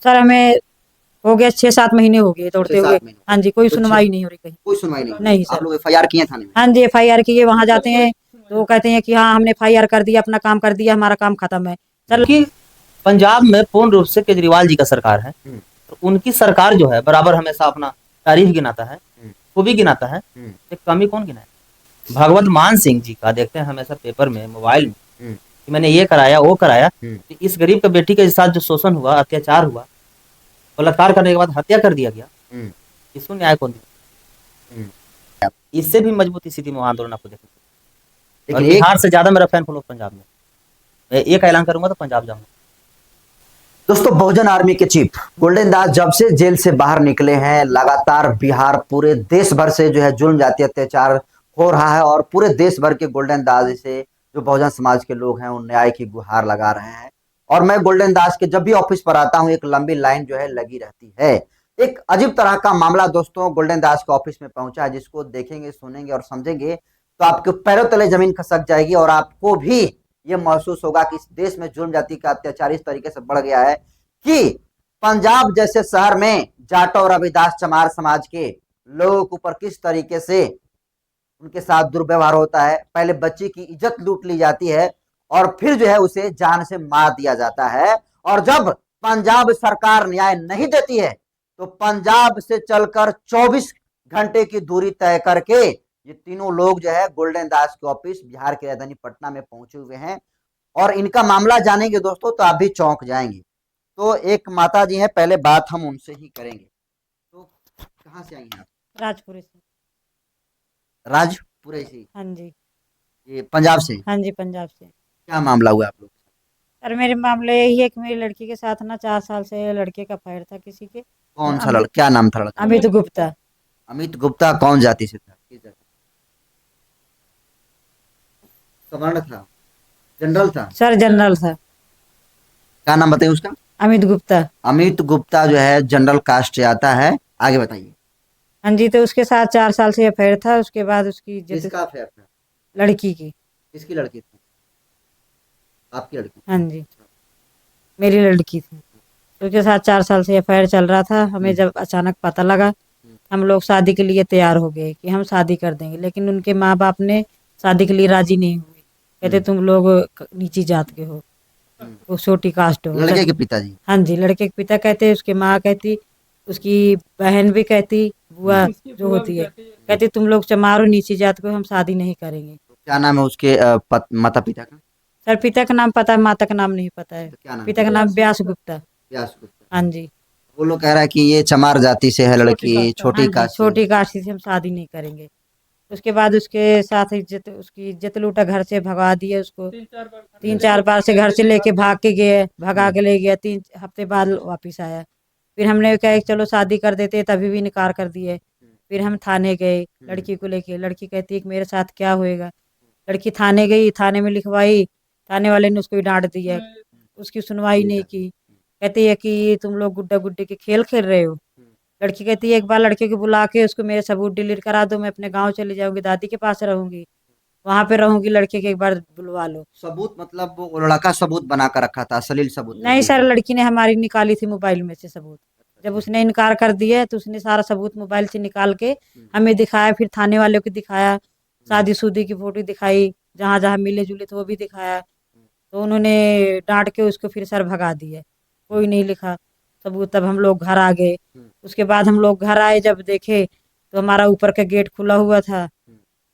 Sir हमें हो गया 6-7 महीने हो गए छह दौड़ते हुए। सात महीने हाँ जी, कोई तो सुनवाई नहीं हो रही कहीं। कोई सुनवाई नहीं हो रही। नहीं आप सर। लोग एफआईआर किए थाने में? हाँ जी, एफआईआर की है, वहां जाते हैं तो वो कहते हैं कि हाँ हमने एफआईआर कर दिया, अपना काम कर दिया, हमारा काम खत्म है सर। कि पंजाब में पूर्ण रूप से केजरीवाल जी का सरकार है, तो उनकी सरकार जो है बराबर हमेशा अपना तारीफ गिनाता है, खूबी गिनाता है, एक कमी कौन गिनाए? भगवत मान सिंह जी का देखते हैं हमेशा पेपर में, मोबाइल में, कि मैंने ये कराया वो कराया, कि इस गरीब के बेटी के साथ जो शोषण हुआ, अत्याचार हुआ, बलात्कार करने के बाद हत्या कर दिया गया, इसको न्याय कौन दिया? इससे भी मजबूत स्थिति में आंदोलन आपको देखने को। और बिहार से ज्यादा मेरा फैन फॉलो पंजाब में। मैं एक ऐलान करूंगा तो पंजाब जाऊंगा। दोस्तों, बहुजन आर्मी के चीफ गोल्डन दास जब से जेल से बाहर निकले हैं, लगातार बिहार पूरे देश भर से जो है जुल्म जाति अत्याचार हो रहा है और पूरे देश भर के गोल्डन दास से जो बहुजन समाज के लोग हैं उन न्याय की गुहार लगा रहे हैं। और मैं गोल्डन दास के जब भी ऑफिस पर आता हूं एक लंबी लाइन जो है लगी रहती है। एक अजीब तरह का मामला दोस्तों गोल्डन दास के ऑफिस में पहुंचा है, जिसको देखेंगे सुनेंगे और समझेंगे तो आपके पैरों तले जमीन खसक जाएगी और आपको भी ये महसूस होगा कि इस देश में जुल्म जाति का अत्याचार इस तरीके से बढ़ गया है कि पंजाब जैसे शहर में जाटो और रविदास चमार समाज के लोगों के ऊपर किस तरीके से उनके साथ दुर्व्यवहार होता है। पहले बच्ची की इज्जत लूट ली जाती है और फिर जो है उसे जान से मार दिया जाता है। और जब पंजाब सरकार न्याय नहीं देती है तो पंजाब से चलकर 24 घंटे की दूरी तय करके ये तीनों लोग जो है गोल्डन दास के ऑफिस बिहार की राजधानी पटना में पहुंचे हुए हैं। और इनका मामला जानेंगे दोस्तों तो आप भी चौंक जाएंगे। तो एक माता जी हैं, पहले बात हम उनसे ही करेंगे। तो कहाँ से आई हैं आप? राजपुरी से। राजपुरे से? हाँ जी। ये पंजाब से? हाँ जी, पंजाब से। क्या मामला हुआ आप लोग? सर मेरे मामले यही है कि मेरी लड़की के साथ ना 4 साल से लड़के का अफेयर था किसी के। कौन सा लड़का, क्या नाम था लड़का? अमित गुप्ता। अमित गुप्ता कौन जाति से था, किस जाति? सवर्ण था, जनरल था? सर जनरल था। क्या नाम बताइए उसका? अमित गुप्ता। अमित गुप्ता जो है जनरल कास्ट से आता है। आगे बताइए। हाँ जी, तो उसके साथ 4 साल से अफेयर था, उसके बाद उसकी किसका अफेयर था? लड़की की। किसकी लड़की थी? आपकी लड़की? हाँ जी, मेरी लड़की थी। तो उसके साथ 4 साल से अफेयर चल रहा था। हमें जब अचानक पता लगा, हम लोग शादी के लिए तैयार हो गए कि हम शादी कर देंगे, लेकिन उनके माँ बाप ने शादी के लिए राजी नहीं हुए। कहते तुम लोग नीची जात के हो, वो छोटी कास्ट हो। लड़के के पिताजी? हाँ जी, लड़के के पिता कहते, उसकी माँ कहती, उसकी बहन भी कहती, बुआ जो होती है कहती तुम लोग चमार हो, नीची जात को, हम शादी नहीं करेंगे। क्या नाम है उसके माता पिता का? सर पिता का नाम पता है, माता का नाम नहीं पता है। तो क्या नाम पिता है? का नाम व्यास गुप्ता। व्यास गुप्ता। हाँ जी। वो लोग कह रहा है कि ये चमार जाति से है लड़की, छोटी हाँ जी, कास्ट से। छोटी कास्ट से हम शादी नहीं करेंगे। उसके बाद उसके साथ उसकी इज्जत लूटा, घर से भगा दिया उसको। 3-4 बार से घर से लेके भाग के गए, भगा के ले गया। 3 हफ्ते बाद वापिस आया। फिर हमने कहा कि चलो शादी कर देते, तभी भी इनकार कर दिए। फिर हम थाने गए लड़की को लेके। लड़की कहती है कि मेरे साथ क्या होएगा। लड़की थाने गई, थाने में लिखवाई। थाने वाले ने उसको डांट दिया, उसकी सुनवाई नहीं की। कहती है कि तुम लोग गुड्डा गुड्डी के खेल खेल रहे हो। लड़की कहती है एक बार लड़के को बुला के उसको मेरे सबूत डिलीट करा दो, मैं अपने गांव चली जाऊंगी, दादी के पास रहूंगी, वहां पे रहूंगी। लड़के के एक बार बुलवा लो। सबूत मतलब वो लड़का सबूत बना कर रखा था, अश्लील सबूत नहीं लेके सर, गया? लड़की ने हमारी निकाली थी मोबाइल में से सबूत। जब उसने इनकार कर दिया तो उसने सारा सबूत मोबाइल से निकाल के हमें दिखाया, फिर थाने वालों को दिखाया, शादी शुदी की फोटो दिखाई, जहां जहां मिले जुले तो वो भी दिखाया। तो उन्होंने डांट के उसको फिर सर भगा दिया, कोई नहीं लिखा सबूत। तब हम लोग घर आ गए। उसके बाद हम लोग घर आए, जब देखे तो हमारा ऊपर का गेट खुला हुआ था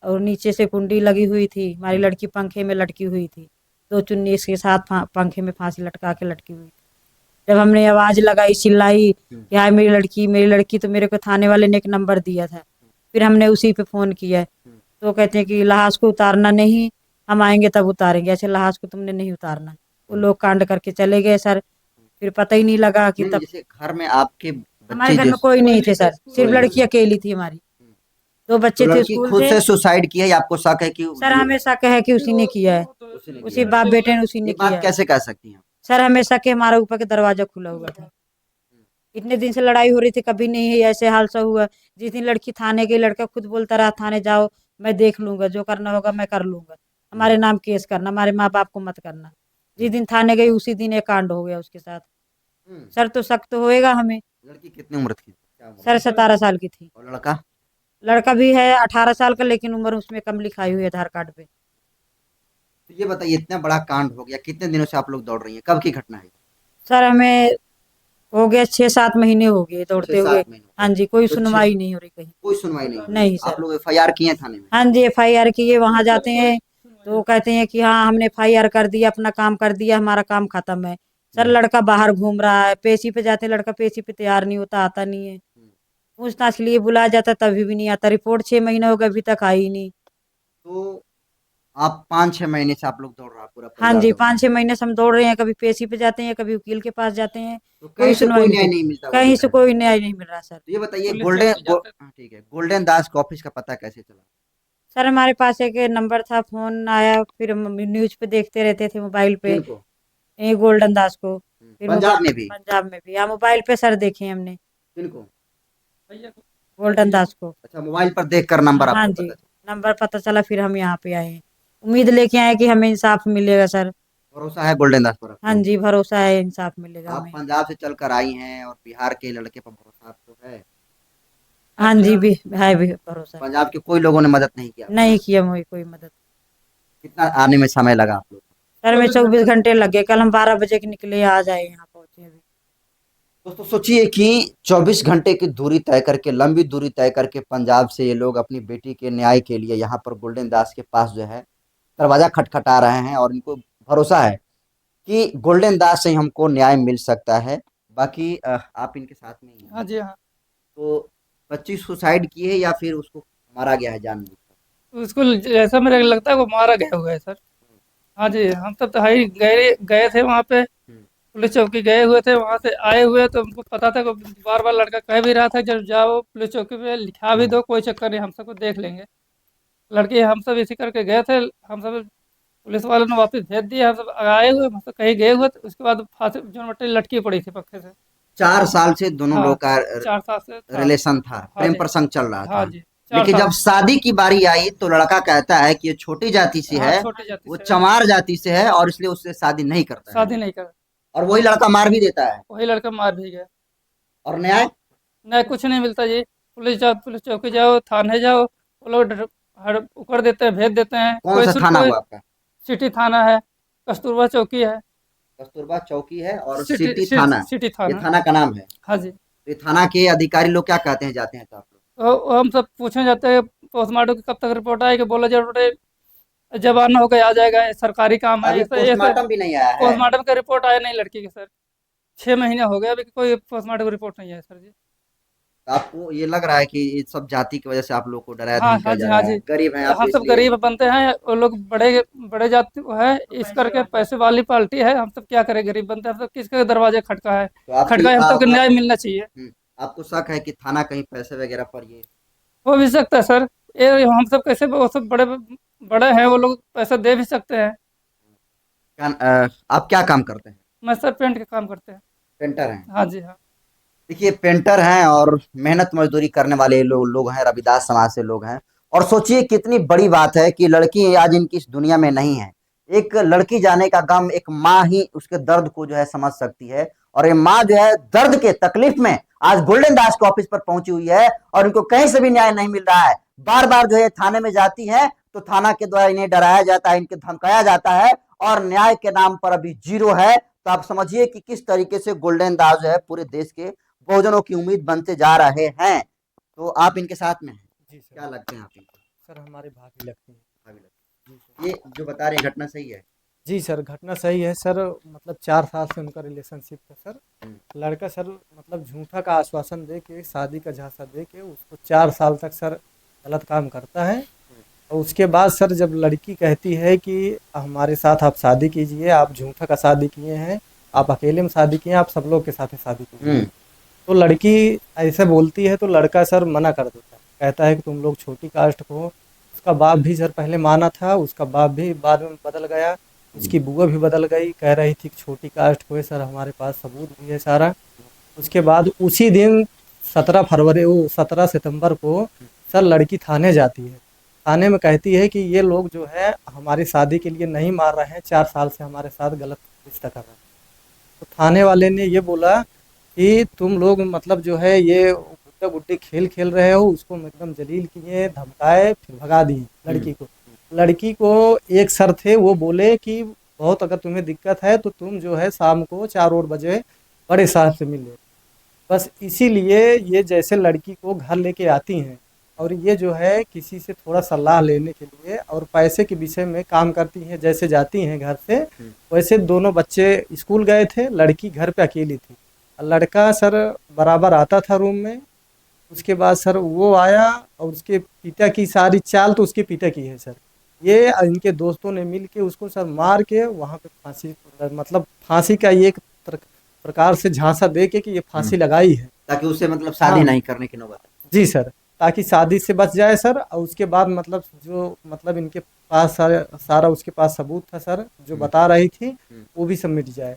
और नीचे से कुंडी लगी हुई थी। हमारी लड़की पंखे में लटकी हुई थी, 2 चुन्नी इसके साथ पंखे में फांसी लटका के लटकी हुई। जब हमने आवाज लगाई, चिल्लाई कि हाय मेरी लड़की, मेरी लड़की, तो मेरे को थाने वाले ने एक नंबर दिया था। फिर हमने उसी पे फोन किया, तो कहते हैं कि लाश को उतारना नहीं, हम आएंगे तब उतारेंगे, ऐसे लाश को तुमने नहीं उतारना। वो लोग कांड करके चले गए सर। फिर पता ही नहीं लगा कि तब जैसे घर में आपके हमारे बच्चे घर में कोई नहीं थे सर, सिर्फ लड़की अकेली थी हमारी। 2 बच्चे तो थे, लड़की स्कूल खुद थे। से सुसाइड की है या आपको शक है कि सर हमें शक है कि उसी ने किया है, उसी ने उसी किया? बाप बेटे ने उसी ने ये किया बात है। कैसे कह सकती हैं? सर हमें शक है, हमारा ऊपर का दरवाजा खुला हुआ था। इतने दिन से लड़ाई हो रही थी, कभी नहीं ऐसे हादसा हुआ। जिस दिन लड़की थाने गई, लड़का खुद बोलता रहा थाने जाओ, मैं देख लूंगा, जो करना होगा मैं कर लूंगा, हमारे नाम केस करना, हमारे माँ बाप को मत करना। जिस दिन थाने गई उसी दिन एक कांड हो गया उसके साथ। सर तो शक तो होएगा हमें। लड़की कितनी उम्र थी, क्या उम्र सर थी? 17 साल की थी। और लड़का? लड़का भी है 18 साल का, लेकिन उम्र उसमें कम लिखाई हुई है आधार कार्ड पे। तो ये बताइए, इतना बड़ा कांड हो गया, कितने दिनों से आप लोग दौड़ रही हैं, कब की घटना है? सर हमें हो गया 6-7 महीने हो गए छह दौड़ते हुए। सात महीने हाँ जी, कोई तो सुनवाई नहीं हो रही कहीं। कोई सुनवाई नहीं हुई। नहीं आप सर। लोग एफआईआर किए हैं थाने में? हाँ जी, FIR की है, वहां जाते हैं तो वो कहते हैं कि हाँ हमने FIR कर दिया, अपना काम कर दिया, हमारा काम खत्म है। सर लड़का बाहर घूम रहा है, पेशी पे जाते हैं, लड़का पेशी पे तैयार नहीं होता, आता नहीं है। पूछताछ के लिए बुलाया जाता है तभी भी नहीं आता। रिपोर्ट 6 महीने हो गए, अभी तक आई नहीं। तो आप 5-6 महीने से आप लोग दौड़ रहा, पूरा हाँ परिवार जी, दौड़ रहा है। 5-6 महीने से हम दौड़ रहे हैं, कभी पेशी पे जाते हैं, कभी वकील के पास जाते हैं, तो कोई कहीं से सुनवाई कोई नहीं न्याय होती। नहीं मिलता हुआ कहीं दिख से रहा है। कोई न्याय नहीं मिल रहा सर। तो ये बताइए, पुलिस चौकी जाते हैं। हाँ, ठीक है, गोल्डन दास के ऑफिस का पता कैसे चला? सर हमारे पास एक नंबर था, फोन आया, फिर हम न्यूज पे देखते रहते थे मोबाइल पे, किनको? ये गोल्डन दास को। फिर पंजाब में भी? पंजाब में भी, हाँ मोबाइल पे सर देखे हमने किनको? गोल्डन दास को। अच्छा, मोबाइल पर देखकर नंबर हाँ आपको जी, पता चला। नंबर पता चला, फिर हम यहाँ पे आए हैं। उम्मीद लेके आए कि हमें इंसाफ मिलेगा सर। भरोसा है गोल्डन दास पर हाँ आपको? जी, भरोसा है इंसाफ मिलेगा आप हमें। पंजाब से चलकर आई हैं और बिहार के लड़के पर भरोसा आपको है? हाँ जी, भी है, भी भरोसा। पंजाब के कोई लोगों ने मदद नहीं किया? नहीं किया मुझे कोई मदद। कितना आने में समय लगा आप लोग? सर हमें 24 घंटे लगे, कल हम 12 बजे के निकले, आज आए यहाँ पहुंचे अभी। दोस्तों सोचिए कि 24 घंटे की दूरी तय करके, लंबी दूरी तय करके पंजाब से ये लोग अपनी बेटी के न्याय के लिए यहाँ पर गोल्डन दास के पास जो है दरवाजा खटखटा रहे हैं, और इनको भरोसा है कि गोल्डन दास से हमको न्याय मिल सकता है। बाकी आप इनके साथ में ही हैं। हाँ जी हाँ। तो बच्ची सुसाइड की है या फिर उसको मारा गया है जानबूझकर? उसको जैसा मेरे को लगता है वो मारा गया हुआ है सर। हाँ जी, हम सब तो हाई गए गए थे वहाँ पे, पुलिस चौकी गए हुए थे, वहाँ से आए हुए तो हमको पता था कि बार बार लड़का कह भी रहा था जब जाओ पुलिस चौकी पे लिखा भी दो, कोई चक्कर नहीं, हम सबको देख लेंगे। लड़की हम सब इसी करके गए थे, हम सब पुलिस वालों ने वापस भेज दिया, हम सब आए हुए, हम सब कहीं गए हुए तो उसके बाद फांसी जो मट्टी लटकी पड़ी थी पक्के से। 4 साल से दोनों हाँ, लोग का 4 साल से था। रिलेशन था, हाँ प्रेम जी। प्रसंग चल रहा हाँ था। जी, 4 लेकिन साल। जब शादी की बारी आई तो लड़का कहता है कि ये छोटी जाति से हाँ, है, छोटी जाति वो से है, चमार जाति से है, और इसलिए उससे शादी नहीं करता है। शादी नहीं कर। और वही लड़का मार भी देता है। वही लड़का मार भी गया। और न्याय? नहीं, कुछ नहीं मिलता जी। पुलिस जाओ, पुलिस चौकी जाओ, थाने जाओ, वो लोग हर उकर देते हैं, भेज देते हैं। कौन सा थाना कोई हुआ आपका? सिटी थाना है, कस्तूरबा चौकी है। कस्तूरबा चौकी है और सिटी सिटी थाना। सिटी ये थाना। थाना का नाम है। हाँ जी। ये थाना के अधिकारी लोग क्या कहते हैं जाते हैं तो आप लोग? तो हम सब पूछने जाते हैं पोस्टमार्टम की कब तक रिपोर्ट आएगी, बोला जरूर जब आना होगा आ जाएगा, ये सरकारी काम है। अभी ऐसे पोस्टमार्टम भी नहीं आया है? पोस्टमार्टम का रिपोर्ट आया नहीं लड़की के सर, 6 महीने हो गए, अभी कोई पोस्टमार्टम की रिपोर्ट नहीं है सर जी। तो आपको ये लग रहा है कि ये सब जाति की वजह से आप लोग को डराया हाँ धमकाया हाँ जी, जा हाँ रहा है? जी। गरीब हैं आप हम सब इसलिए? गरीब बनते हैं, वो लोग बड़े बड़े जाति है, इस करके पैसे वाली पार्टी है, हम सब क्या करें, गरीब बनते हैं, हम सब किसके दरवाजे खटका है, तो आपकी खटका है, हम सबको न्याय मिलना चाहिए। आपको शक है कि थाना कहीं पैसे वगैरह पर ये? हो भी सकता है सर, ये हम सब कैसे, वो सब बड़े बड़े हैं, वो लोग पैसा दे भी सकते हैं। आप क्या काम करते हैं? मैं सर पेंट का काम करते हैं। पेंटर हैं? हाँ जी हाँ। देखिए, पेंटर हैं और मेहनत मजदूरी करने वाले लोग हैं, रविदास समाज से लोग हैं। और सोचिए कितनी बड़ी बात है कि लड़की आज इनकी इस दुनिया में नहीं है। एक लड़की जाने का गम एक माँ ही उसके दर्द को जो है समझ सकती है, और ये माँ जो है दर्द के तकलीफ में आज गोल्डन दास के ऑफिस पर पहुंची हुई है, और इनको कहीं से भी न्याय नहीं मिल रहा है। बार बार जो है थाने में जाती है तो थाना के द्वारा इन्हें डराया जाता है, इनके धमकाया जाता है, और न्याय के नाम पर अभी जीरो है। तो आप समझिए कि किस तरीके से गोल्डन दास जो है पूरे देश के बहुजनों की उम्मीद बनते जा रहे हैं। तो आप इनके साथ में हैं, जी सर। क्या लगते हैं आप इनको? सर हमारे भाभी लगती हैं। भाभी लगते हैं। ये जो बता रहे हैं घटना सही है? जी सर, घटना सही है सर। मतलब 4 साल से उनका रिलेशनशिप था सर। लड़का सर मतलब झूठा का आश्वासन दे के, शादी का झांसा दे के उसको 4 साल तक सर गलत काम करता है। और उसके बाद सर जब लड़की कहती है कि हमारे साथ आप शादी कीजिए, आप झूठा का शादी किए हैं, आप अकेले में शादी किए हैं, आप सब लोग के साथ शादी कीजिए, तो लड़की ऐसे बोलती है तो लड़का सर मना कर देता है, कहता है कि तुम लोग छोटी कास्ट को हो। उसका बाप भी सर पहले माना था, उसका बाप भी बाद में बदल गया, उसकी बुआ भी बदल गई, कह रही थी कि छोटी कास्ट को है सर, हमारे पास सबूत भी है सारा। उसके बाद उसी दिन 17 सितंबर को सर लड़की थाने जाती है। थाने में कहती है कि ये लोग जो है हमारी शादी के लिए नहीं मार रहे हैं, 4 साल से हमारे साथ गलत रिश्ता कर रहे हैं। तो थाने वाले ने ये बोला कि तुम लोग मतलब जो है ये गुड्डा गुड्डी खेल खेल रहे हो, उसको एकदम जलील किए, धमकाए, फिर भगा दिए लड़की को। लड़की को एक सर थे, वो बोले कि बहुत अगर तुम्हें दिक्कत है तो तुम जो है शाम को 4 और बजे बड़े साहब से मिले। बस इसीलिए ये जैसे लड़की को घर लेके आती हैं और ये जो है किसी से थोड़ा सलाह लेने के लिए और पैसे के विषय में काम करती हैं, जैसे जाती हैं घर से वैसे दोनों बच्चे स्कूल गए थे, लड़की घर पे अकेली थी। लड़का सर बराबर आता था रूम में, उसके बाद सर वो आया और उसके पिता की सारी चाल तो उसके पिता की है सर। ये इनके दोस्तों ने मिल के उसको सर मार के वहाँ पे फांसी, मतलब फांसी का ये एक प्रकार से झांसा दे के कि ये फांसी लगाई है, ताकि उससे मतलब शादी हाँ। नहीं करने की नौबत। जी सर, ताकि शादी से बच जाए सर। और उसके बाद मतलब जो मतलब इनके पास सारा उसके पास सबूत था सर, जो बता रही थी वो भी सब मिट जाए।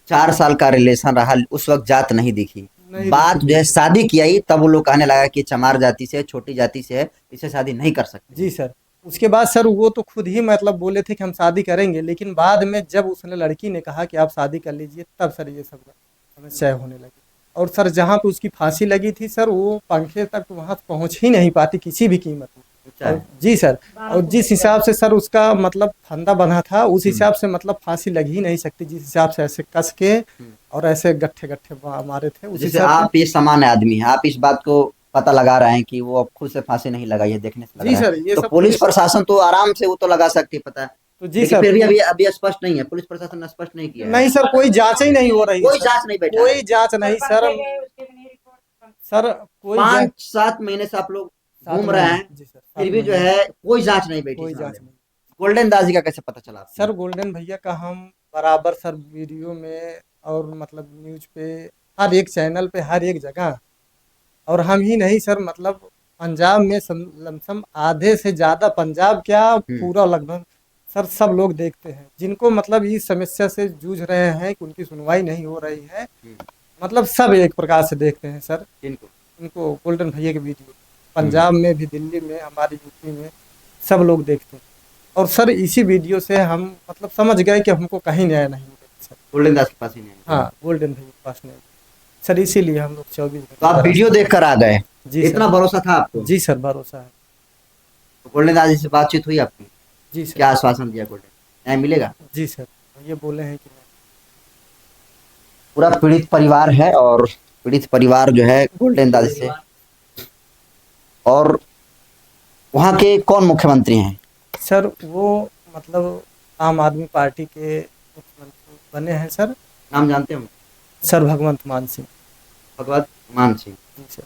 4 साल का रिलेशन रहा, उस वक्त जात नहीं दिखी, नहीं बात दिखी। जो है शादी की आई तब वो लोग कहने लगा कि चमार जाति से, छोटी जाति से है, इसे शादी नहीं कर सकते। जी सर, उसके बाद सर वो तो खुद ही मतलब बोले थे कि हम शादी करेंगे, लेकिन बाद में जब उसने लड़की ने कहा कि आप शादी कर लीजिए तब सर ये सब समस्या होने लगी। और सर जहाँ पे उसकी फांसी लगी थी सर, वो पंखे तक वहाँ पहुँच ही नहीं पाती किसी भी कीमत में। और जी सर, और जिस हिसाब से सर उसका मतलब फंदा बना था उस हिसाब से मतलब फांसी लग ही नहीं सकती, जिस हिसाब से ऐसे कस के और ऐसे गट्ठे गट्ठे मारे थे उस जैसे हिसाब आप ये सामान्य आदमी हैं, आप इस बात को पता लगा रहे हैं कि वो अब खुद से फांसी नहीं लगाई है, देखने से लग जी रहा है। सर, ये तो सब पुलिस प्रशासन तो आराम से वो तो लगा सकती है, पता है, तो जी लेकिन सर, फिर भी अभी स्पष्ट नहीं है, पुलिस प्रशासन ने स्पष्ट नहीं किया है। नहीं सर, कोई जांच ही नहीं हो रही है कोई सर। जांच नहीं बैठा कोई है। जांच नहीं सर, सर कोई 5-7 महीने से आप लोग घूम रहे हैं, जी सर, फिर भी जो है कोई जांच नहीं बैठी कोई इस जांच मामले में। नहीं। गोल्डन दास जी का कैसे पता चला आपको? सर गोल्डन भैया का हम बराबर सर वीडियो में और मतलब न्यूज पे हर एक चैनल पे हर एक जगह, और हम ही नहीं सर, मतलब पंजाब में लमसम आधे से ज्यादा, पंजाब क्या पूरा लगभग सर सब लोग देखते हैं, जिनको मतलब इस समस्या से जूझ रहे हैं कि उनकी सुनवाई नहीं हो रही है, मतलब सब एक प्रकार से देखते हैं सर इनको गोल्डन भैया के वीडियो। पंजाब में भी, दिल्ली में, हमारी यूपी में सब लोग देखते हैं। और सर इसी वीडियो से हम मतलब समझ गए कि हमको कहीं न्याय नहीं मिलेगा सर। गोल्डन दास के पास ही नहीं है। हाँ, गोल्डन भैया के पास नहीं सर, इसीलिए हम लोग 24 तो आप वीडियो देख कर आ गए, जी इतना सर, भरोसा था आपको? जी सर, भरोसा है। तो गोल्डन दास जी से बातचीत हुई आपकी? जी सर, क्या आश्वासन दिया गोल्डन, न्याय मिलेगा? जी सर, ये बोले हैं कि पूरा पीड़ित परिवार है और पीड़ित परिवार जो है गोल्डन दास से, और वहाँ के कौन मुख्यमंत्री हैं? सर वो मतलब आम आदमी पार्टी के मुख्यमंत्री बने हैं सर। नाम जानते हैं? सर भगवंत मान सिंह। भगवत मान सिंह। जी सर,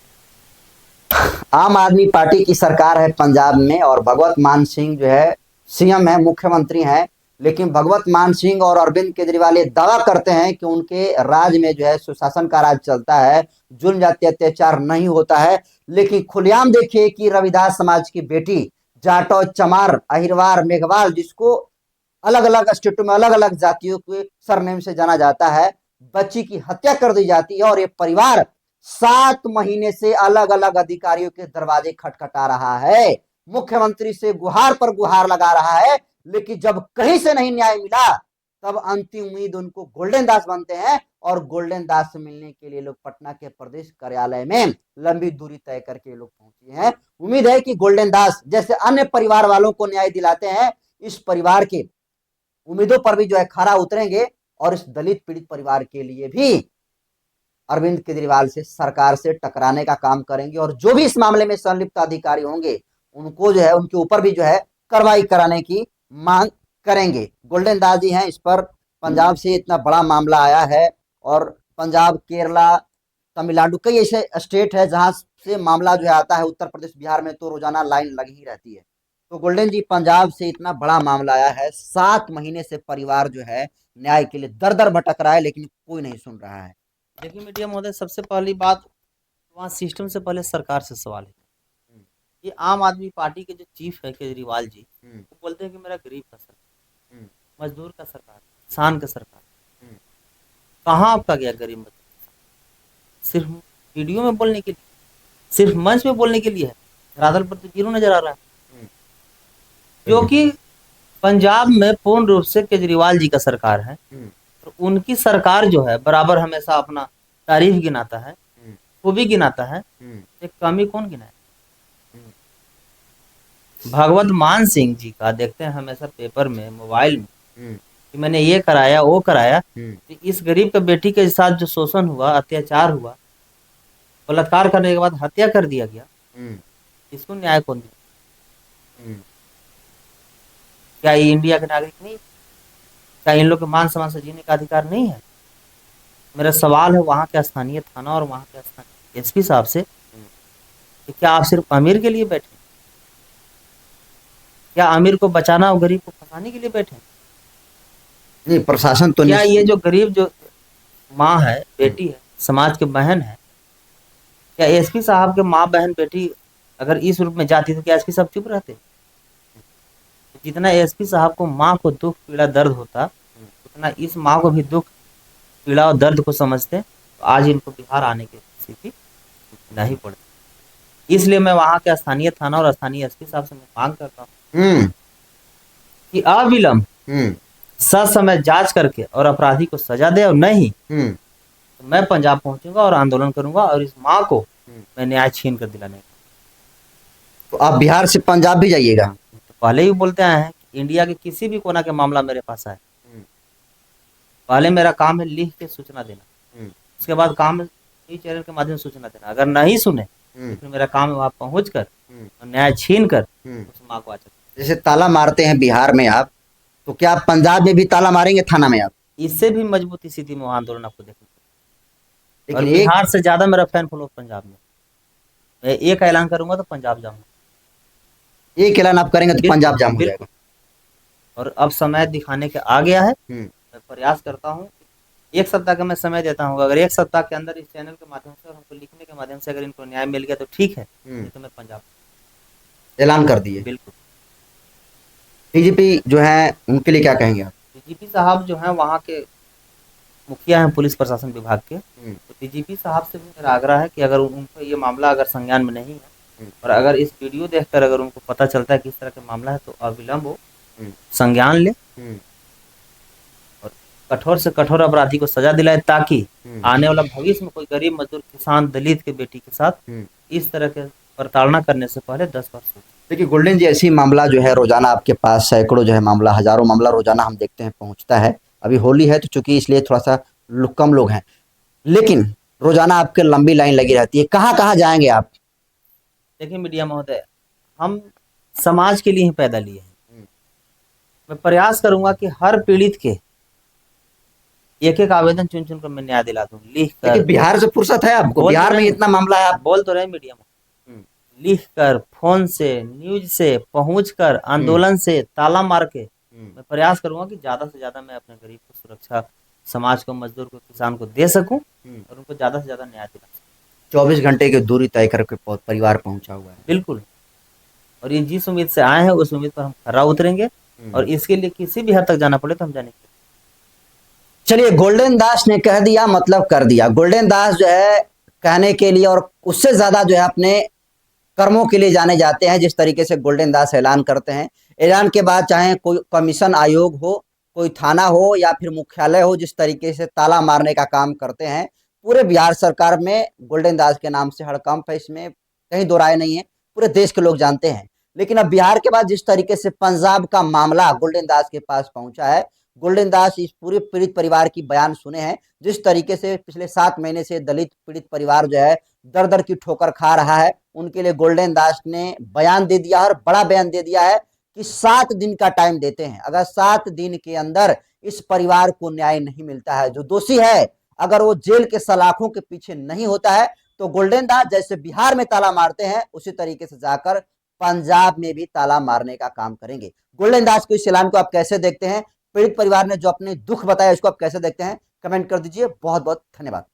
आम आदमी पार्टी की सरकार है पंजाब में और भगवत मान सिंह जो है सीएम है, मुख्यमंत्री हैं। लेकिन भगवत मान सिंह और अरविंद केजरीवाल ये दावा करते हैं कि उनके राज में जो है सुशासन का राज चलता है, जुल्म जाति अत्याचार नहीं होता है। लेकिन खुलेआम देखिए कि रविदास समाज की बेटी जाटो, चमार, अहिरवार, मेघवाल, जिसको अलग अलग स्टेटों में अलग अलग जातियों के सरनेम से जाना जाता है, बच्ची की हत्या कर दी जाती है और ये परिवार 7 महीने से अलग अलग अधिकारियों के दरवाजे खटखटा रहा है, मुख्यमंत्री से गुहार पर गुहार लगा रहा है। लेकिन जब कहीं से नहीं न्याय मिला तब अंतिम उम्मीद उनको गोल्डन दास बनते हैं और गोल्डन दास से मिलने के लिए लोग पटना के प्रदेश कार्यालय में लंबी दूरी तय करके लोग पहुंचे हैं। उम्मीद है कि गोल्डन दास जैसे अन्य परिवार वालों को न्याय दिलाते हैं, इस परिवार के उम्मीदों पर भी जो है खरा उतरेंगे और इस दलित पीड़ित परिवार के लिए भी अरविंद केजरीवाल से, सरकार से टकराने का काम करेंगे और जो भी इस मामले में संलिप्त अधिकारी होंगे उनको जो है उनके ऊपर भी जो है कार्रवाई कराने की मांग करेंगे। गोल्डन दास जी हैं, इस पर पंजाब से इतना बड़ा मामला आया है और पंजाब, केरला, तमिलनाडु, कई ऐसे स्टेट है जहां से मामला जो है आता है। उत्तर प्रदेश, बिहार में तो रोजाना लाइन लगी ही रहती है। तो गोल्डन जी, पंजाब से इतना बड़ा मामला आया है, 7 महीने से परिवार जो है न्याय के लिए दर दर भटक रहा है, लेकिन कोई नहीं सुन रहा है। देखिए मीडिया महोदय, सबसे पहली बात वहाँ सिस्टम से पहले सरकार से सवाल है। ये आम आदमी पार्टी के जो चीफ है केजरीवाल जी, वो बोलते हैं कि मेरा गरीब का सरकार, मजदूर का सरकार, किसान का सरकार। कहाँ आपका गया गरीब मजदूर? सिर्फ वीडियो में बोलने के लिए, सिर्फ मंच में बोलने के लिए है। धरातल पर तो जीरो नजर आ रहा है, क्योंकि पंजाब में पूर्ण रूप से केजरीवाल जी का सरकार है। तो उनकी सरकार जो है बराबर हमेशा अपना तारीफ गिनाता है, खूबी गिनाता है, एक कमी कौन गिनाए? भगवत मान सिंह जी का देखते हैं हमेशा पेपर में, मोबाइल में, कि मैंने ये कराया वो कराया। तो इस गरीब के बेटी के साथ जो शोषण हुआ, अत्याचार हुआ, बलात्कार करने के बाद हत्या कर दिया गया, इसको न्याय कौन दिया? क्या ये इंडिया के नागरिक नहीं? क्या इन लोग के मान सम्मान से जीने का अधिकार नहीं है? मेरा सवाल है वहाँ के स्थानीय थाना और वहाँ के स्थानीय एसपी साहब से कि क्या आप सिर्फ अमीर के लिए बैठे? क्या अमीर को बचाना और गरीब को फंसाने के लिए बैठे? नहीं, प्रशासन तो क्या ये जो गरीब जो माँ है, बेटी है, समाज की बहन है, क्या एसपी साहब के माँ बहन बेटी अगर इस रूप में जाती तो क्या एसपी साहब चुप रहते? जितना एसपी साहब को माँ को दुख पीड़ा दर्द होता, उतना इस माँ को भी दुख पीड़ा और दर्द को समझते, तो आज इनको बिहार आने की स्थिति नहीं पड़ती। इसलिए मैं वहाँ के स्थानीय थाना और स्थानीय एसपी साहब से मैं मांग करता हूँ कि अविलंब ससमय जांच करके और अपराधी को सजा दे, और नहीं तो मैं पंजाब पहुंचूंगा और आंदोलन करूंगा और इस माँ को मैं न्याय छीन कर दिलाने। तो आप बिहार से पंजाब भी जाइएगा? तो पहले ही बोलते आए हैं कि इंडिया के किसी भी कोना के मामला मेरे पास आए, पहले मेरा काम है लिख के सूचना देना, उसके बाद काम है न्यूज चैनल के माध्यम से सूचना देना। अगर नहीं सुने तो फिर मेरा काम है वहां पहुंच कर और न्याय छीन कर उस माँ को आचर। जैसे ताला मारते हैं बिहार में आप, तो क्या आप पंजाब में भी ताला मारेंगे थाना में आप? इससे भी मजबूत स्थिति में आंदोलन आपको देखने। और लेकिन एक बिहार से ज्यादा मेरा फैन फॉलो पंजाब में। मैं एक ऐलान करूंगा तो पंजाब जाऊंगा, एक ऐलान आप करेंगे तो पंजाब जाम हो बिल्कुल। जाएगा। और अब समय दिखाने के आ गया है, मैं प्रयास करता हूँ, 1 सप्ताह का मैं समय देता हूँ। अगर 1 सप्ताह के अंदर इस चैनल के माध्यम से और हमको लिखने के माध्यम से अगर इनको न्याय मिल गया तो ठीक है, नहीं तो मैं पंजाब ऐलान कर दिए। बिल्कुल। डीजीपी जो है उनके लिए क्या कहेंगे आप? डीजीपी साहब जो हैं वहाँ के मुखिया हैं पुलिस प्रशासन विभाग के, तो डीजीपी साहब से भी मेरा आग्रह है कि अगर उनको ये मामला अगर संज्ञान में नहीं है और अगर इस वीडियो देखकर अगर उनको पता चलता है कि इस तरह का मामला है तो अविलंब वो संज्ञान ले और कठोर से कठोर अपराधी को सजा दिलाए, ताकि आने वाला भविष्य में कोई गरीब मजदूर किसान दलित के बेटी के साथ इस तरह के प्रताड़ना करने से पहले 10 बार सोचे। देखिए गोल्डन जी, ऐसी मामला जो है रोजाना आपके पास सैकड़ों जो है मामला, हजारों मामला रोजाना हम देखते हैं पहुंचता है। अभी होली है तो चूंकि इसलिए थोड़ा सा कम लोग हैं, लेकिन रोजाना आपके लंबी लाइन लगी रहती है। कहाँ कहाँ जाएंगे आप? देखिए मीडिया महोदय, हम समाज के लिए ही पैदा लिए हैं। मैं प्रयास करूंगा कि हर पीड़ित के एक एक आवेदन चुन चुन कर मैं न्याय दिला दूं, लिख कर। लेकिन बिहार से फुर्सत है आपको? बिहार में इतना मामला है, आप बोल तो रहे मीडिया में, लिख कर, फोन से, न्यूज से, पहुंच कर, आंदोलन से, ताला मार के मैं प्रयास करूंगा कि ज्यादा से ज्यादा मैं अपने गरीब को सुरक्षा, समाज को, मजदूर को, किसान को दे सकूं और उनको ज्यादा से ज्यादा न्याय दिला सकूं। 24 घंटे की दूरी तय करके परिवार पहुंचा हुआ है। बिल्कुल। और ये जिस उम्मीद से आए हैं उस उम्मीद पर हम खरा उतरेंगे और इसके लिए किसी भी हद तक जाना पड़े तो हम जानेंगे। चलिए, गोल्डन दास ने कह दिया मतलब कर दिया। गोल्डन दास जो है कहने के लिए और उससे ज्यादा जो है अपने कर्मों के लिए जाने जाते हैं। जिस तरीके से गोल्डन दास ऐलान करते हैं, ऐलान के बाद चाहे कोई कमीशन आयोग हो, कोई थाना हो या फिर मुख्यालय हो, जिस तरीके से ताला मारने का काम करते हैं, पूरे बिहार सरकार में गोल्डन दास के नाम से हड़कंप है, इसमें कहीं दो राय नहीं है, पूरे देश के लोग जानते हैं। लेकिन अब बिहार के बाद जिस तरीके से पंजाब का मामला गोल्डन दास के पास पहुंचा है, गोल्डन दास इस पूरे पीड़ित परिवार की बयान सुने हैं। जिस तरीके से पिछले 7 महीने से दलित पीड़ित परिवार जो है दर दर की ठोकर खा रहा है, उनके लिए गोल्डन दास ने बयान दे दिया और बड़ा बयान दे दिया है कि 7 दिन का टाइम देते हैं। अगर 7 दिन के अंदर इस परिवार को न्याय नहीं मिलता है, जो दोषी है अगर वो जेल के सलाखों के पीछे नहीं होता है, तो गोल्डन दास जैसे बिहार में ताला मारते हैं उसी तरीके से जाकर पंजाब में भी ताला मारने का काम करेंगे। गोल्डन दास को इस ऐलान को आप कैसे देखते हैं? पीड़ित परिवार ने जो अपने दुख बताया उसको आप कैसे देखते हैं? कमेंट कर दीजिए। बहुत बहुत धन्यवाद।